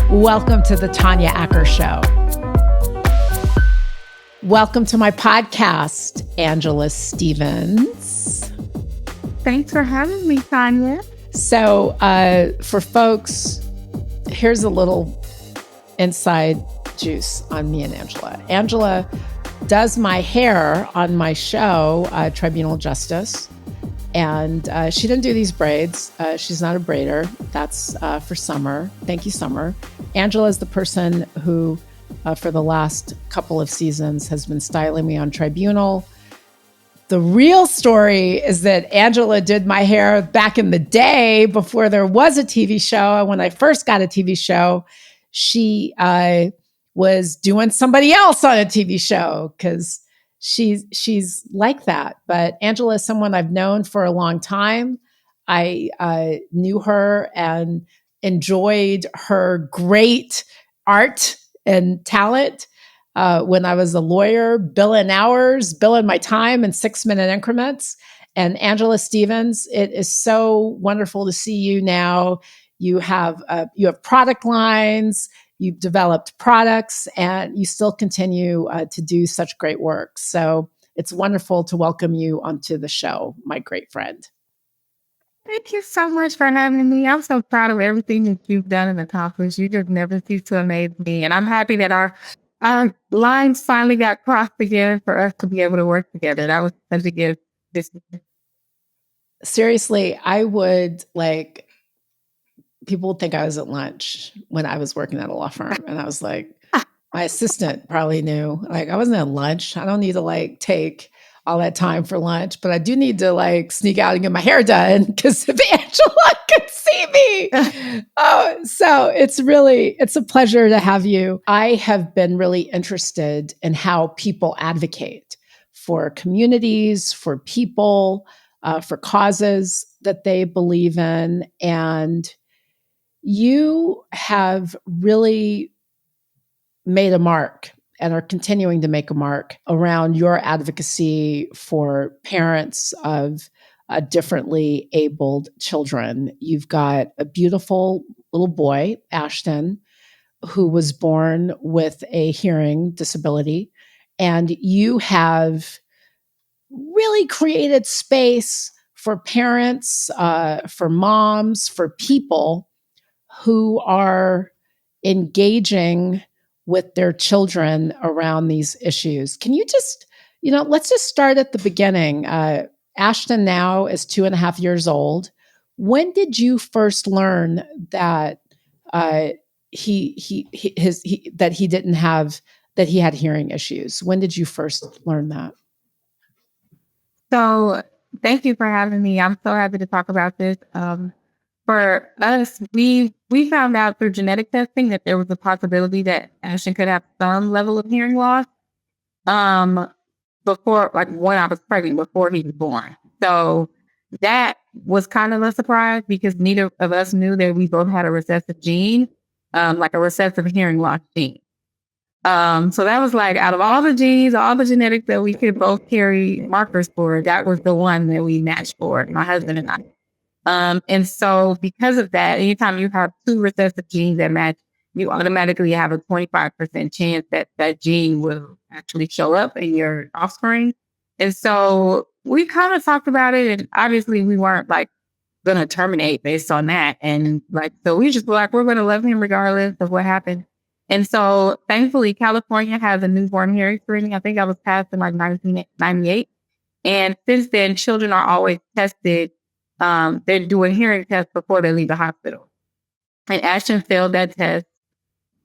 Welcome to the Tanya Acker Show. Welcome to my podcast, Angela Stevens. Thanks for having me, Tanya. So for folks, here's a little inside juice on me and Angela. Angela does my hair on my show, Tribunal Justice. And she didn't do these braids. She's not a braider. That's for Summer. Thank you, Summer. Angela is the person who, for the last couple of seasons, has been styling me on Tribunal. The real story is that Angela did my hair back in the day before there was a TV show. And when I first got a TV show, she was doing somebody else on a TV show because she's like that. But Angela is someone I've known for a long time. I knew her and enjoyed her great art and talent when I was a lawyer, billing hours, billing my time in 6-minute increments. And Angela Stevens, it is so wonderful to see you now. You have product lines. You've developed products, and you still continue to do such great work. So it's wonderful to welcome you onto the show, my great friend. Thank you so much for having me. I'm so proud of everything that you've done and accomplished. You just never cease to amaze me. And I'm happy that our lines finally got crossed again for us to be able to work together. That was such a gift. Seriously, I would people would think I was at lunch when I was working at a law firm. And I was like, my assistant probably knew, I wasn't at lunch. I don't need to take all that time for lunch, but I do need to sneak out and get my hair done because if Angela could see me. So it's a pleasure to have you. I have been really interested in how people advocate for communities, for people, for causes that they believe in. And you have really made a mark and are continuing to make a mark around your advocacy for parents of differently abled children. You've got a beautiful little boy, Ashton, who was born with a hearing disability, and you have really created space for parents, for moms, for people who are engaging with their children around these issues. Can you just, let's just start at the beginning. Ashton now is 2.5 years old. When did you first learn that he had hearing issues? When did you first learn that? So thank you for having me. I'm so happy to talk about this. For us, we found out through genetic testing that there was a possibility that Ashton could have some level of hearing loss. Before, when I was pregnant, before he was born. So that was kind of a surprise because neither of us knew that we both had a recessive gene, a recessive hearing loss gene. So that was out of all the genes, all the genetics that we could both carry markers for, that was the one that we matched for, my husband and I. And so because of that, anytime you have two recessive genes that match, you automatically have a 25% chance that that gene will actually show up in your offspring. And so we kind of talked about it, and obviously we weren't going to terminate based on that. And so we just were we're going to love him regardless of what happened. And so thankfully, California has a newborn hearing screening. I think I was passed in 1998. And since then, children are always tested. They're doing hearing tests before they leave the hospital. And Ashton failed that test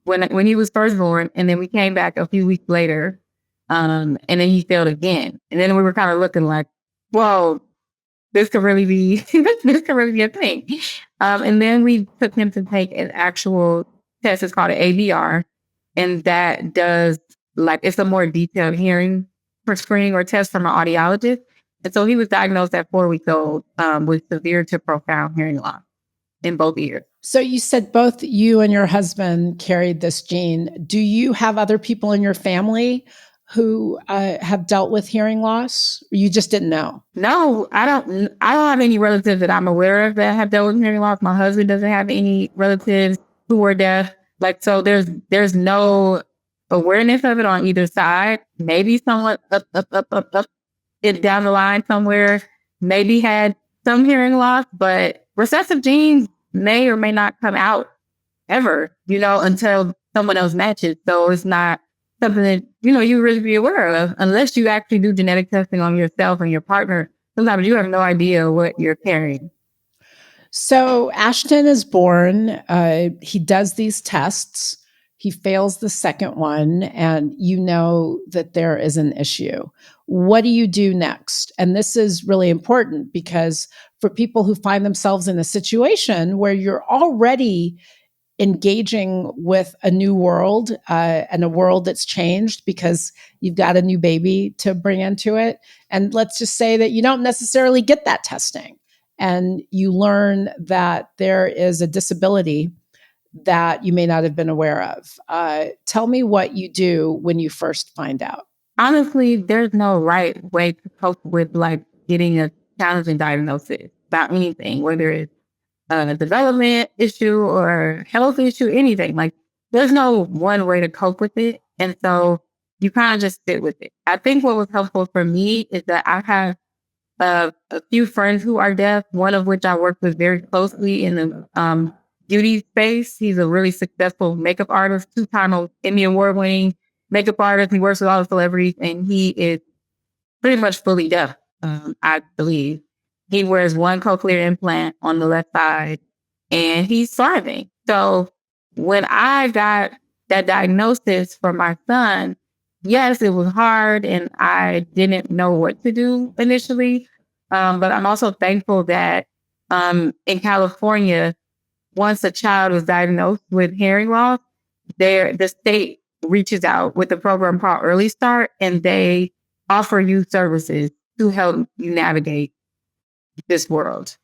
when he was first born. And then we came back a few weeks later, and then he failed again. And then we were kind of looking whoa, this could really be, this could really be a thing. And then we took him to take an actual test. It's called an ABR. And that does it's a more detailed hearing for screening or test from an audiologist. And so he was diagnosed at 4 weeks old with severe to profound hearing loss in both ears. So you said both you and your husband carried this gene. Do you have other people in your family who have dealt with hearing loss? Or you just didn't know? No, I don't have any relatives that I'm aware of that have dealt with hearing loss. My husband doesn't have any relatives who are deaf. Like, so there's no awareness of it on either side. Maybe someone up it down the line somewhere maybe had some hearing loss, but recessive genes may or may not come out ever, until someone else matches. So it's not something that, you really be aware of unless you actually do genetic testing on yourself and your partner. Sometimes you have no idea what you're carrying. So Ashton is born. He does these tests. He fails the second one, and you know that there is an issue. What do you do next? And this is really important because for people who find themselves in a situation where you're already engaging with a new world and a world that's changed because you've got a new baby to bring into it. And let's just say that you don't necessarily get that testing and you learn that there is a disability that you may not have been aware of. Tell me what you do when you first find out. Honestly, there's no right way to cope with like getting a challenging diagnosis about anything, whether it's a development issue or health issue, anything. Like there's no one way to cope with it. And so you kind of just sit with it. I think what was helpful for me is that I have a few friends who are deaf, one of which I work with very closely in the beauty space. He's a really successful makeup artist, 2-time Emmy Award winning makeup artist. He works with all the celebrities and he is pretty much fully deaf, I believe. He wears one cochlear implant on the left side and he's thriving. So when I got that diagnosis for my son, yes, it was hard and I didn't know what to do initially. But I'm also thankful that in California, once a child is diagnosed with hearing loss, the state reaches out with a program called Early Start and they offer you services to help you navigate this world.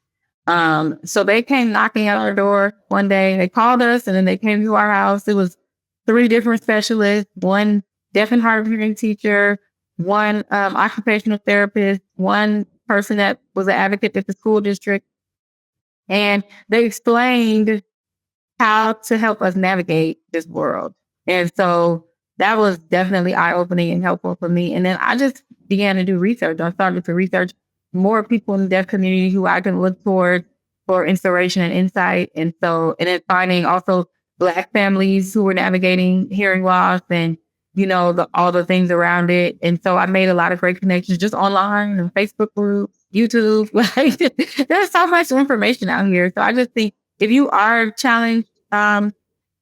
So they came knocking at our door one day. They called us and then they came to our house. It was 3 different specialists, one deaf and hard of hearing teacher, one occupational therapist, one person that was an advocate at the school district. And they explained how to help us navigate this world. And so that was definitely eye-opening and helpful for me. And then I just began to do research. I started to research more people in the deaf community who I can look toward for inspiration and insight. And then finding also Black families who were navigating hearing loss and, all the things around it. And so I made a lot of great connections just online and Facebook groups, YouTube. Like there's so much information out here. So I just think if you are challenged,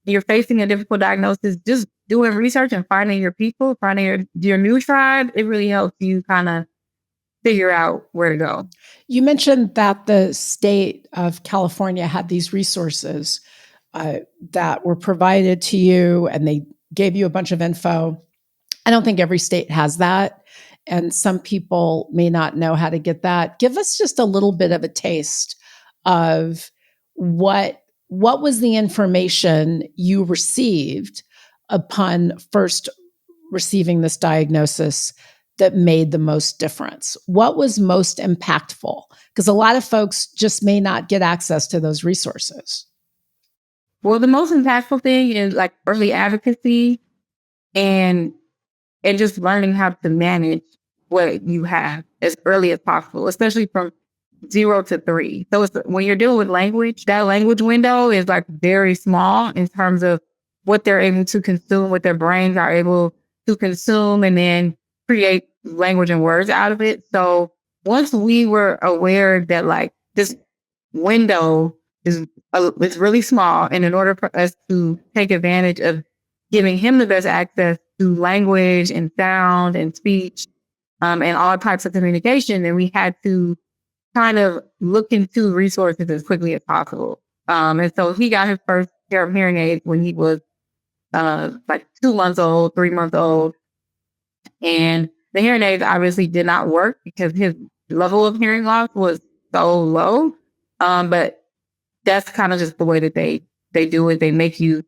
you're facing a difficult diagnosis, just doing research and finding your people, finding your new tribe, it really helps you kind of figure out where to go. You mentioned that the state of California had these resources that were provided to you and they gave you a bunch of info. I don't think every state has that. And some people may not know how to get that. Give us just a little bit of a taste of what was the information you received upon first receiving this diagnosis that made the most difference? What was most impactful? Because a lot of folks just may not get access to those resources. Well, the most impactful thing is like early advocacy and just learning how to manage what you have as early as possible, especially from 0 to 3. So when you're dealing with language, that language window is like very small in terms of what they're able to consume, what their brains are able to consume, and then create language and words out of it. So once we were aware that like this window is really small, and in order for us to take advantage of giving him the best access to language and sound and speech and all types of communication, then we had to kind of look into resources as quickly as possible. And so he got his first pair of hearing aids when he was like 2 months old, 3 months old. And the hearing aids obviously did not work because his level of hearing loss was so low. But that's kind of just the way that they do it. They make you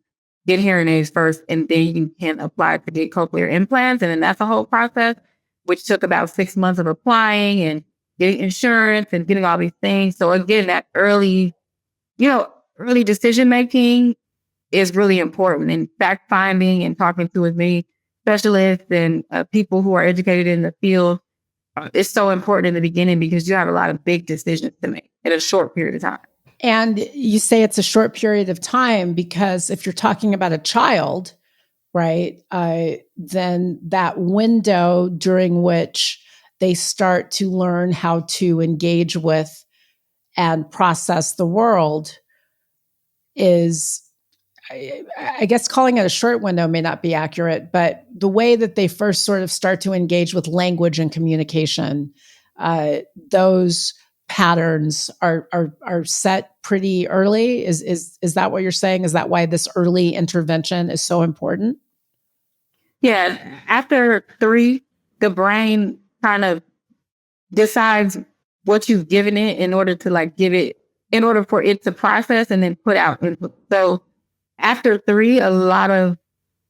get hearing aids first, and then you can apply to get cochlear implants. And then that's a whole process, which took about 6 months of applying and getting insurance and getting all these things. So again, that early decision making is really important. And fact finding and talking to as many specialists and people who are educated in the field is so important in the beginning because you have a lot of big decisions to make in a short period of time. And you say it's a short period of time because if you're talking about a child, right, then that window during which they start to learn how to engage with and process the world is, I guess calling it a short window may not be accurate, but the way that they first sort of start to engage with language and communication, those patterns are set pretty early. Is that what you're saying? Is that why this early intervention is so important? Yeah, after 3, the brain kind of decides what you've given it in order to like give it, in order for it to process and then put out input. So after 3, a lot of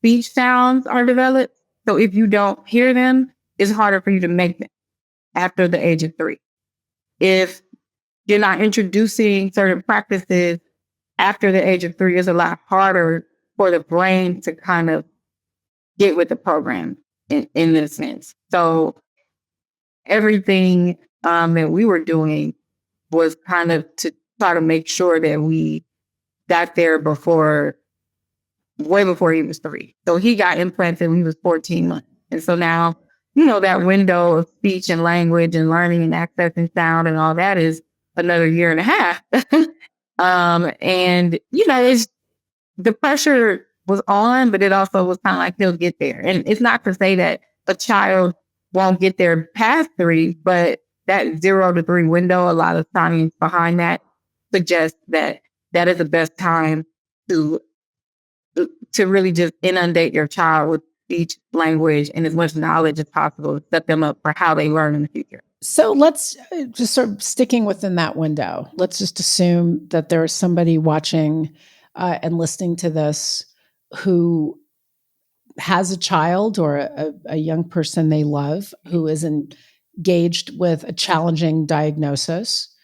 speech sounds are developed. So if you don't hear them, it's harder for you to make them after the age of 3. If you're not introducing certain practices after the age of 3, it's a lot harder for the brain to kind of get with the program in this sense. So everything that we were doing was kind of to try to make sure that we got there way before he was 3. So he got implanted when he was 14 months. And so now, that window of speech and language and learning and accessing sound and all that is another year and a half. And, it's, the pressure was on, but it also was kind of like he'll get there. And it's not to say that a child won't get there past 3, but that 0 to 3 window, a lot of science behind that suggests that that is the best time to really just inundate your child with speech, language, and as much knowledge as possible to set them up for how they learn in the future. So let's just sort of sticking within that window. Let's just assume that there is somebody watching and listening to this who has a child or a young person they love who is engaged with a challenging diagnosis.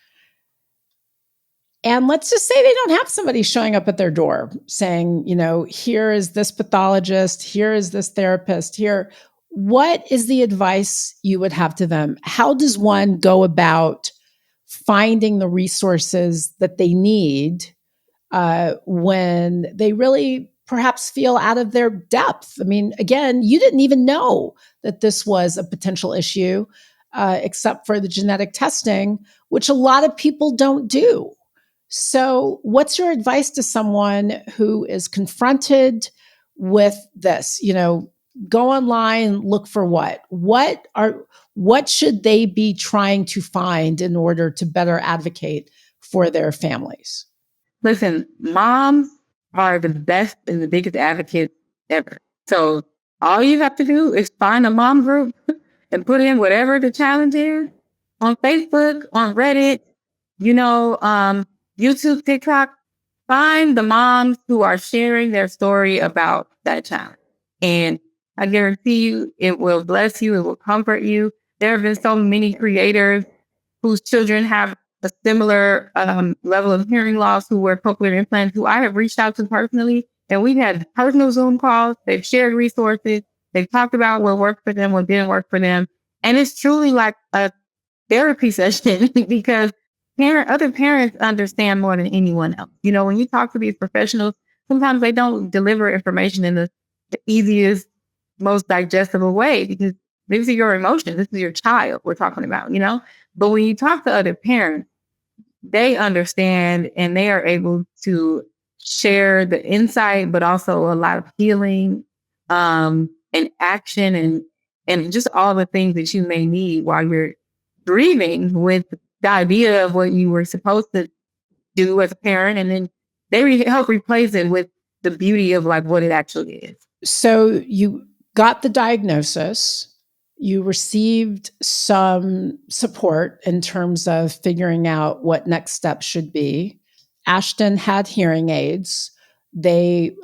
And let's just say they don't have somebody showing up at their door saying, here is this pathologist, here is this therapist, here. What is the advice you would have to them? How does one go about finding the resources that they need when they really perhaps feel out of their depth? I mean, again, you didn't even know that this was a potential issue, except for the genetic testing, which a lot of people don't do. So, what's your advice to someone who is confronted with this? Go online, look for what? What should they be trying to find in order to better advocate for their families? Listen, moms are the best and the biggest advocates ever. So all you have to do is find a mom group and put in whatever the challenge is on Facebook, on Reddit, YouTube, TikTok. Find the moms who are sharing their story about that challenge. And I guarantee you, it will bless you. It will comfort you. There have been so many creators whose children have a similar level of hearing loss who wear cochlear implants, who I have reached out to personally. And we've had personal Zoom calls. They've shared resources. They've talked about what worked for them, what didn't work for them. And it's truly like a therapy session because other parents understand more than anyone else. When you talk to these professionals, sometimes they don't deliver information in the easiest, most digestible way because these are your emotions. This is your child we're talking about, But when you talk to other parents, they understand and they are able to share the insight, but also a lot of healing and action and just all the things that you may need while you're grieving with the idea of what you were supposed to do as a parent. And then they help replace it with the beauty of like what it actually is. So you got the diagnosis. You received some support in terms of figuring out what next steps should be. Ashton had hearing aids. They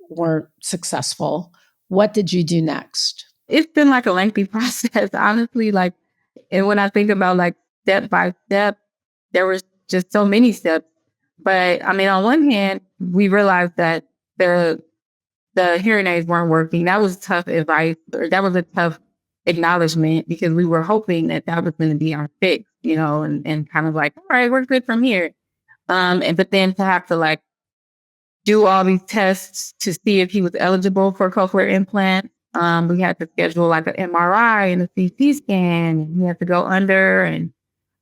weren't successful. What did you do next? It's been like a lengthy process, honestly. And when I think about like step by step, there was just so many steps. But I mean, on one hand, we realized that the hearing aids weren't working. That was tough advice, or that was a tough acknowledgement, because we were hoping that that was going to be our fix, and kind of like, all right, we're good from here. But then to have to like do all these tests to see if he was eligible for cochlear implant. We had to schedule like an MRI and a CT scan. And we had to go under and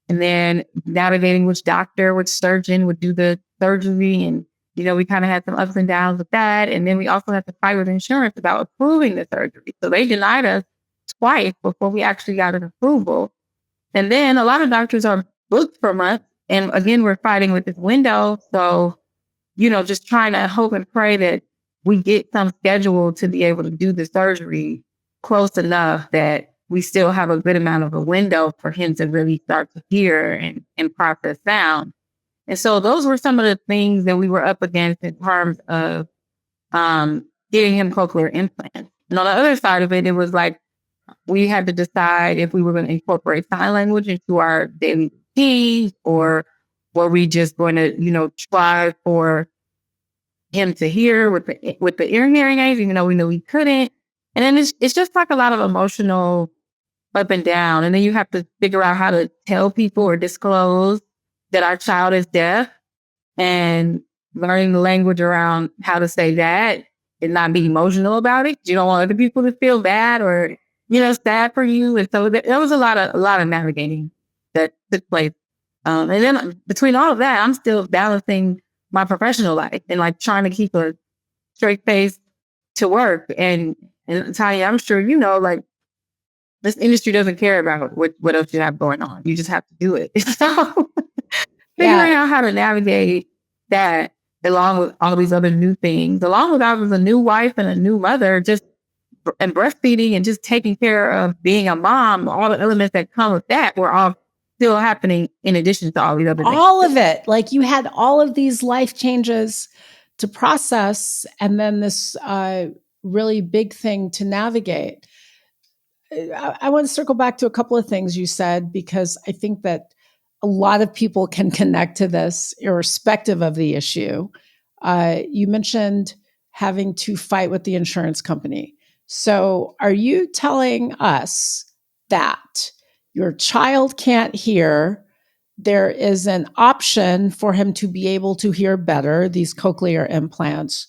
then navigating which doctor, which surgeon would do the surgery. And, we kind of had some ups and downs with that. And then we also had to fight with insurance about approving the surgery. So they denied us twice before we actually got an approval. And then a lot of doctors are booked for months. And again, we're fighting with this window. So, just trying to hope and pray that we get some schedule to be able to do the surgery close enough that we still have a good amount of a window for him to really start to hear and process sound. And so those were some of the things that we were up against in terms of getting him cochlear implants. And on the other side of it, it was like we had to decide if we were going to incorporate sign language into our daily routines, or were we just going to, try for him to hear with the hearing aids, even though we knew we couldn't. And then it's just like a lot of emotional up and down. And then you have to figure out how to tell people or disclose that our child is deaf, and learning the language around how to say that and not be emotional about it. You don't want other people to feel bad or, sad for you. And so there was a lot of navigating that took place. And then between all of that, I'm still balancing my professional life and like trying to keep a straight face to work. And Tanya, I'm sure like this industry doesn't care about what else you have going on. You just have to do it. So figuring out how to navigate that along with all these other new things, along with I was a new wife and a new mother, and breastfeeding and just taking care of being a mom, all the elements that come with that were all still happening in addition to all these other things. All of it. Like you had all of these life changes to process, and then this really big thing to navigate. I want to circle back to a couple of things you said, because I think that a lot of people can connect to this irrespective of the issue. You mentioned having to fight with the insurance company. So are you telling us that your child can't hear? There is an option for him to be able to hear better, these cochlear implants.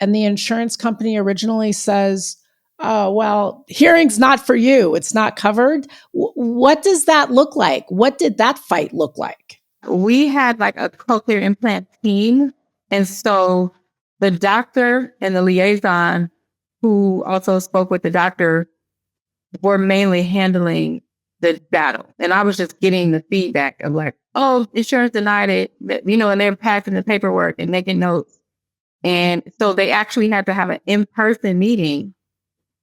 And the insurance company originally says, oh, well, hearing's not for you. It's not covered. What does that look like? What did that fight look like? We had like a cochlear implant team. And so the doctor and the liaison who also spoke with the doctor were mainly handling the battle. And I was just getting the feedback of like, oh, insurance denied it, and they're passing the paperwork and making notes. And so they actually had to have an in-person meeting.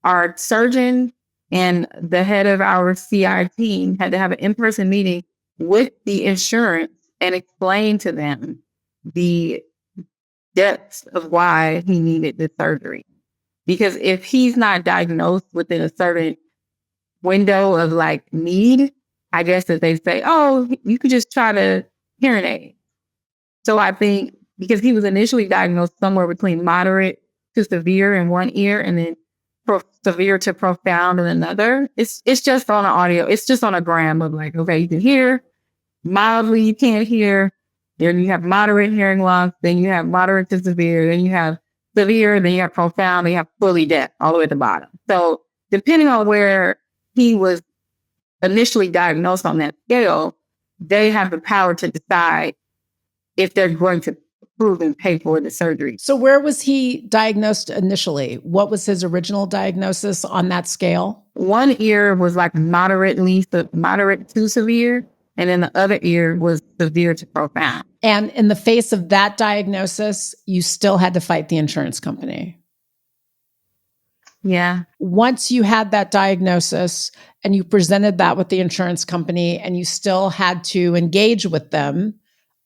Our surgeon and the head of our CI team had to have an in-person meeting with the insurance and explain to them the depths of why he needed the surgery. Because if he's not diagnosed within a certain window of like need, I guess that they say, oh, you could just try to hearing aid. So I think because he was initially diagnosed somewhere between moderate to severe in one ear and then severe to profound in another, it's just on an audio. It's just on a gram of like, okay, you can hear, mildly you can't hear, then you have moderate hearing loss, then you have moderate to severe, then you have severe, then you have profound, then you have fully deaf all the way at the bottom. So depending on where he was initially diagnosed on that scale, they have the power to decide if they're going to approve and pay for the surgery. So where was he diagnosed initially? What was his original diagnosis on that scale? One ear was like moderate to severe, and then the other ear was severe to profound. And in the face of that diagnosis, you still had to fight the insurance company. Yeah. Once you had that diagnosis and you presented that with the insurance company and you still had to engage with them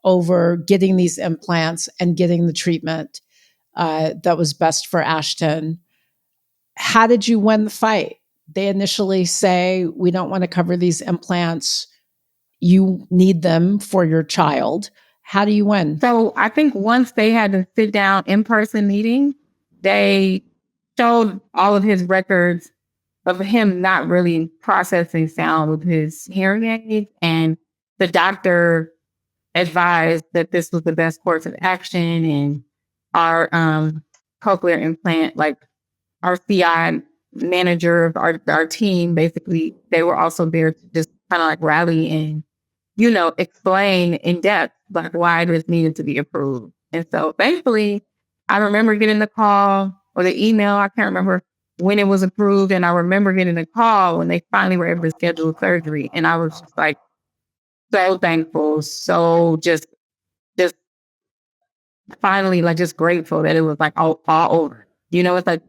over getting these implants and getting the treatment that was best for Ashton, how did you win the fight? They initially say, we don't want to cover these implants. You need them for your child. How do you win? So I think once they had to sit down in-person meeting, they showed all of his records of him not really processing sound with his hearing aids. And the doctor advised that this was the best course of action. And our cochlear implant, like our CI manager of our team, basically, they were also there to just kind of like rally and, explain in depth like why this needed to be approved. And so thankfully, I remember getting the call or the email. I can't remember when it was approved. And I remember getting the call when they finally were able to schedule surgery. And I was just like so thankful. So just finally like just grateful that it was like all over. It's like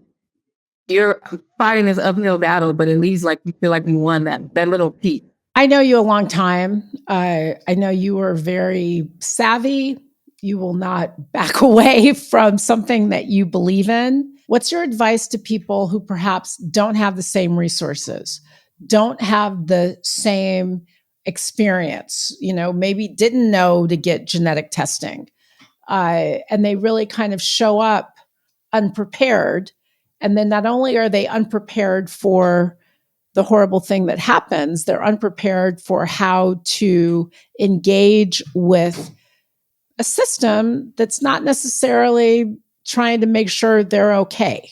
you're fighting this uphill battle, but at least like you feel like you won that little piece. I know you a long time. I know you are very savvy. You will not back away from something that you believe in. What's your advice to people who perhaps don't have the same resources, don't have the same experience, maybe didn't know to get genetic testing, and they really kind of show up unprepared. And then not only are they unprepared for the horrible thing that happens, they're unprepared for how to engage with a system that's not necessarily trying to make sure they're okay.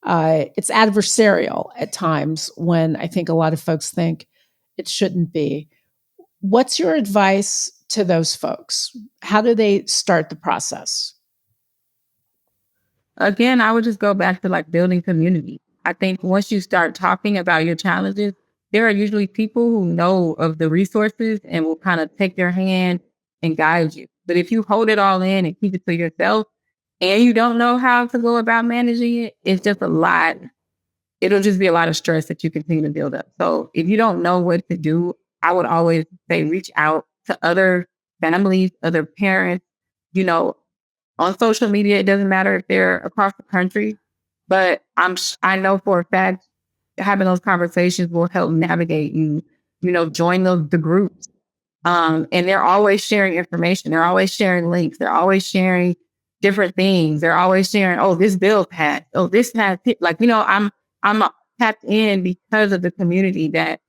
It's adversarial at times when I think a lot of folks think it shouldn't be. What's your advice to those folks? How do they start the process? Again, I would just go back to like building community. I think once you start talking about your challenges, there are usually people who know of the resources and will kind of take your hand and guide you. But if you hold it all in and keep it to yourself and you don't know how to go about managing it, it's just a lot. It'll just be a lot of stress that you continue to build up. So if you don't know what to do, I would always say reach out to other families, other parents, you know, on social media. It doesn't matter if they're across the country, but I know for a fact having those conversations will help navigate you, join the groups. And they're always sharing information. They're always sharing links. They're always sharing different things. They're always sharing, oh, this bill passed. Oh, this passed. Like, I'm tapped in because of the community that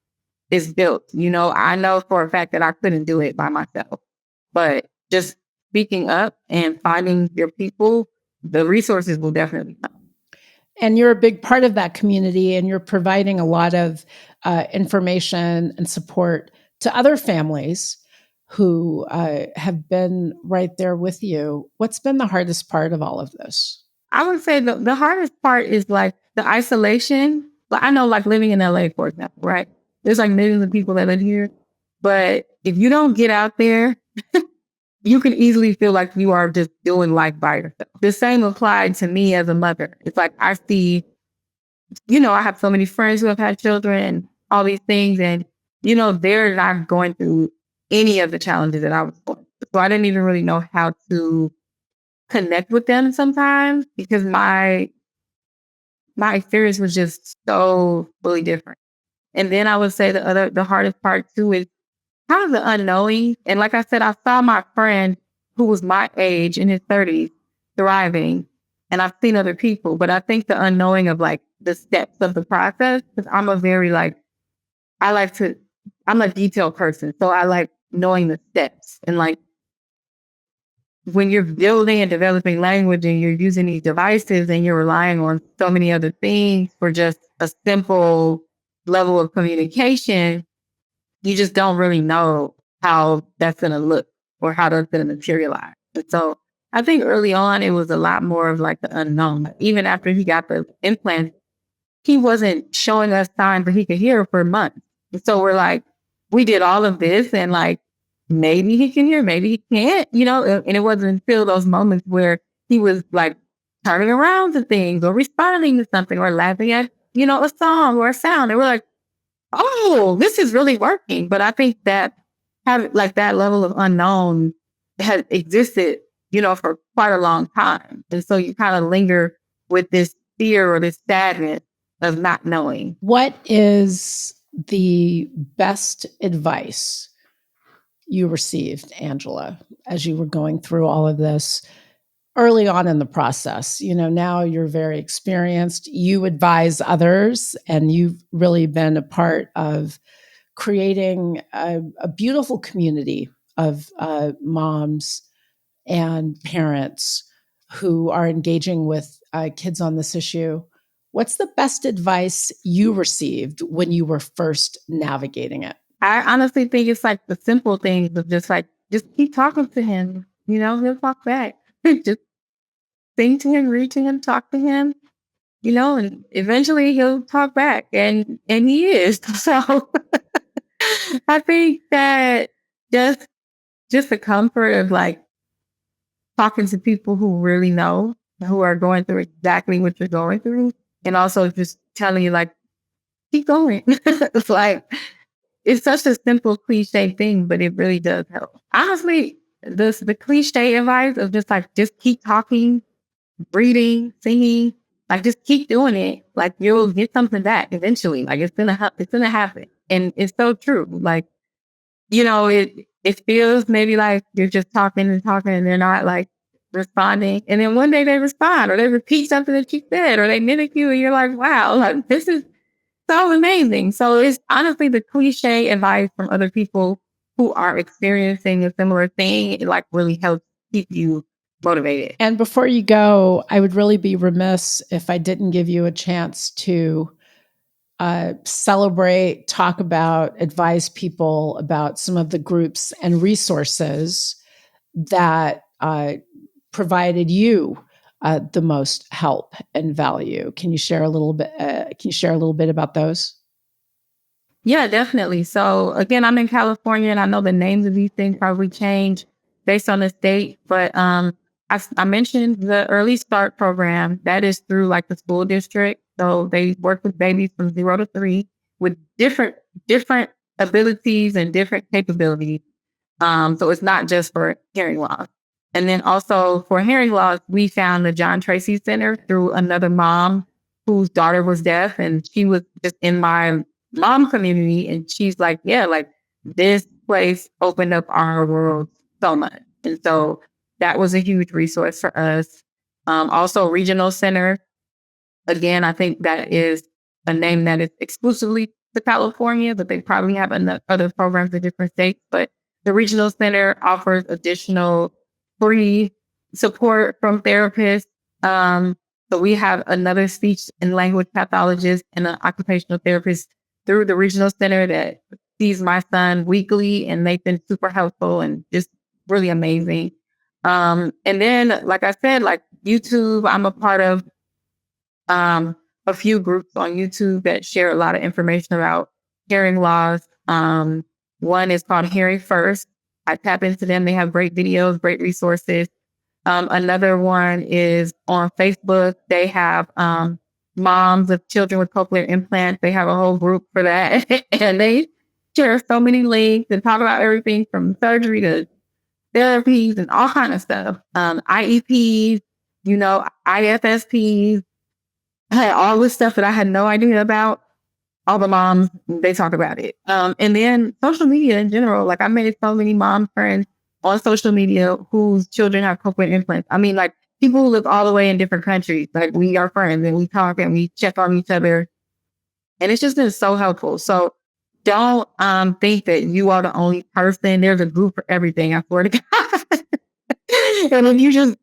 is built. I know for a fact that I couldn't do it by myself, but just speaking up and finding your people, the resources will definitely come. And you're a big part of that community, and you're providing a lot of information and support to other families who have been right there with you. What's been the hardest part of all of this? I would say the hardest part is like the isolation. Like I know like living in LA, for example, right? There's like millions of people that live here. But if you don't get out there, you can easily feel like you are just doing life by yourself. The same applied to me as a mother. It's like I see, I have so many friends who have had children and all these things. And, they're not going through any of the challenges that I was going through. So I didn't even really know how to connect with them sometimes because my experience was just so really different. And then I would say the hardest part too is kind of the unknowing. And like I said, I saw my friend who was my age in his 30s thriving, and I've seen other people, but I think the unknowing of like the steps of the process, because I'm a very I'm a detailed person. So I like knowing the steps and like when you're building and developing language and you're using these devices and you're relying on so many other things for just a simple level of communication, you just don't really know how that's going to look or how that's going to materialize. And so I think early on, it was a lot more of like the unknown. Even after he got the implant, he wasn't showing us signs that he could hear for months. And so we're like, we did all of this and like, maybe he can hear, maybe he can't, and it wasn't until those moments where he was like turning around to things or responding to something or laughing at, a song or a sound. And we're like, oh, this is really working. But I think that having like that level of unknown has existed, for quite a long time. And so you kind of linger with this fear or this sadness of not knowing. What is the best advice you received, Angela, as you were going through all of this early on in the process? Now you're very experienced. You advise others, and you've really been a part of creating a beautiful community of moms and parents who are engaging with kids on this issue. What's the best advice you received when you were first navigating it? I honestly think it's like the simple things of just keep talking to him. He'll talk back. Just sing to him, read to him, talk to him, and eventually he'll talk back. And he is. So I think that just the comfort of like talking to people who really know, who are going through exactly what you're going through, and also just telling you like, keep going. It's like, it's such a simple cliche thing, but it really does help. Honestly, the cliche advice of just keep talking, breathing, singing, like just keep doing it. Like you'll get something back eventually. Like it's gonna happen, and it's so true. Like it feels maybe like you're just talking and talking, and they're not like responding, and then one day they respond, or they repeat something that you said, or they mimic you, and you're like, wow, like, this is so amazing. So it's honestly the cliche advice from other people who are experiencing a similar thing. It like really helps keep you motivated. And before you go, I would really be remiss if I didn't give you a chance to celebrate, talk about, advise people about some of the groups and resources that provided you the most help and value. Can you share a little bit? Can you share a little bit about those? Yeah, definitely. So again, I'm in California, and I know the names of these things probably change based on the state, but I mentioned the Early Start program. That is through like the school district. So they work with babies from 0 to 3 with different abilities and different capabilities. So it's not just for hearing loss. And then also for hearing loss, we found the John Tracy Center through another mom whose daughter was deaf, and she was just in my mom community, and she's like, yeah, like this place opened up our world so much. And so that was a huge resource for us. Also Regional Center. Again, I think that is a name that is exclusively to California, but they probably have other programs in different states. But the Regional Center offers additional free support from therapists. So we have another speech and language pathologist and an occupational therapist through the Regional Center that sees my son weekly, and they've been super helpful and just really amazing. And then, like I said, like YouTube, I'm a part of a few groups on YouTube that share a lot of information about hearing loss. One is called Hearing First. I tap into them. They have great videos, great resources. Another one is on Facebook. They have moms of children with cochlear implants. They have a whole group for that. And they share so many links and talk about everything from surgery to therapies and all kind of stuff. IEPs, IFSPs, all this stuff that I had no idea about. All the moms, they talk about it. And then social media in general, like I made so many mom friends on social media whose children have cochlear implants. I mean, like people who live all the way in different countries, like we are friends and we talk and we check on each other. And it's just been so helpful. So don't think that you are the only person. There's a group for everything, I swear to God. And if you just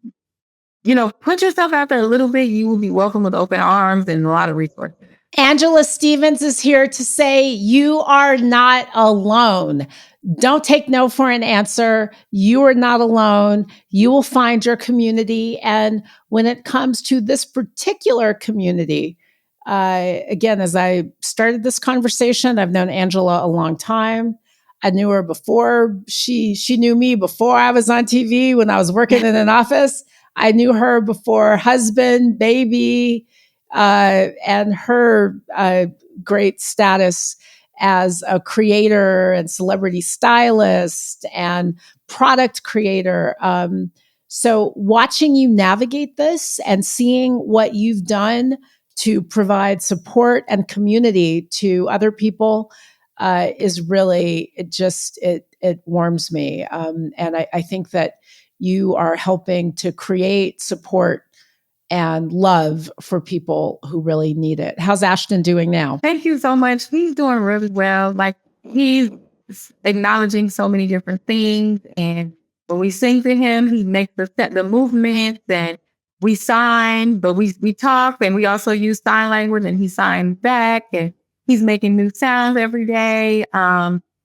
put yourself out there a little bit, you will be welcomed with open arms and a lot of resources. Angela Stevens is here to say you are not alone. Don't take no for an answer. You are not alone. You will find your community. And when it comes to this particular community, again, as I started this conversation, I've known Angela a long time. I knew her before she knew me before I was on TV when I was working in an office. I knew her before husband, baby, and her great status as a creator and celebrity stylist and product creator. So watching you navigate this and seeing what you've done to provide support and community to other people is really, it warms me. And I think that you are helping to create support and love for people who really need it. How's Ashton doing now? Thank you so much. He's doing really well. Like, he's acknowledging so many different things. And when we sing to him, he makes the movements, and we sign, but we talk, and we also use sign language, and he signs back, and he's making new sounds every day.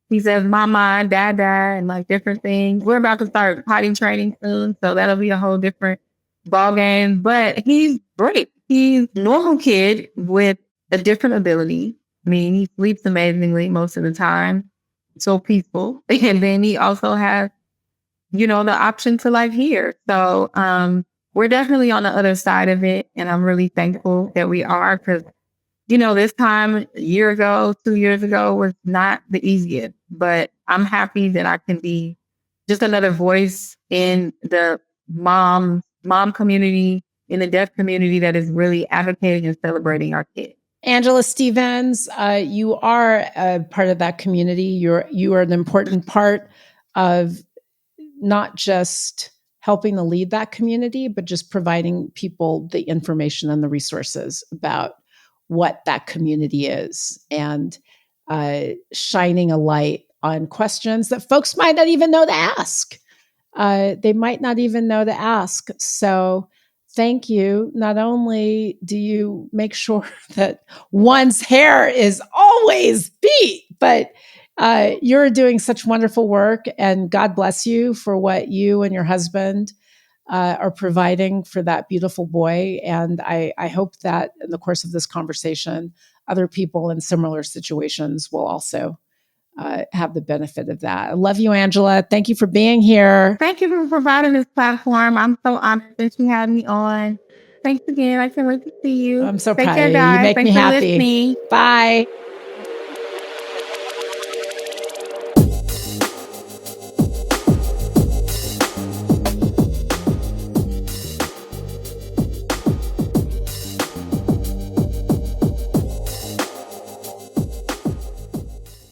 He says mama, dada, and like different things. We're about to start potty training soon, so that'll be a whole different ball game. But he's great. He's a normal kid with a different ability. I mean, he sleeps amazingly most of the time. So peaceful. And then he also has, the option to like hear. So we're definitely on the other side of it. And I'm really thankful that we are, because, this time a year ago, 2 years ago was not the easiest. But I'm happy that I can be just another voice in the mom community, in the deaf community, that is really advocating and celebrating our kids. Angela Stevens, you are a part of that community. You are an important part of not just helping to lead that community, but just providing people the information and the resources about what that community is, and shining a light on questions that folks might not even know to ask. They might not even know to ask. So thank you. Not only do you make sure that one's hair is always beat, but you're doing such wonderful work, and God bless you for what you and your husband are providing for that beautiful boy. And I hope that in the course of this conversation, other people in similar situations will also have the benefit of that. I love you, Angela. Thank you for being here. Thank you for providing this platform. I'm so honored that you had me on. Thanks again. I can't wait to see you. I'm so Take proud care, of you. You guys. make Thanks me for happy. listening. Bye.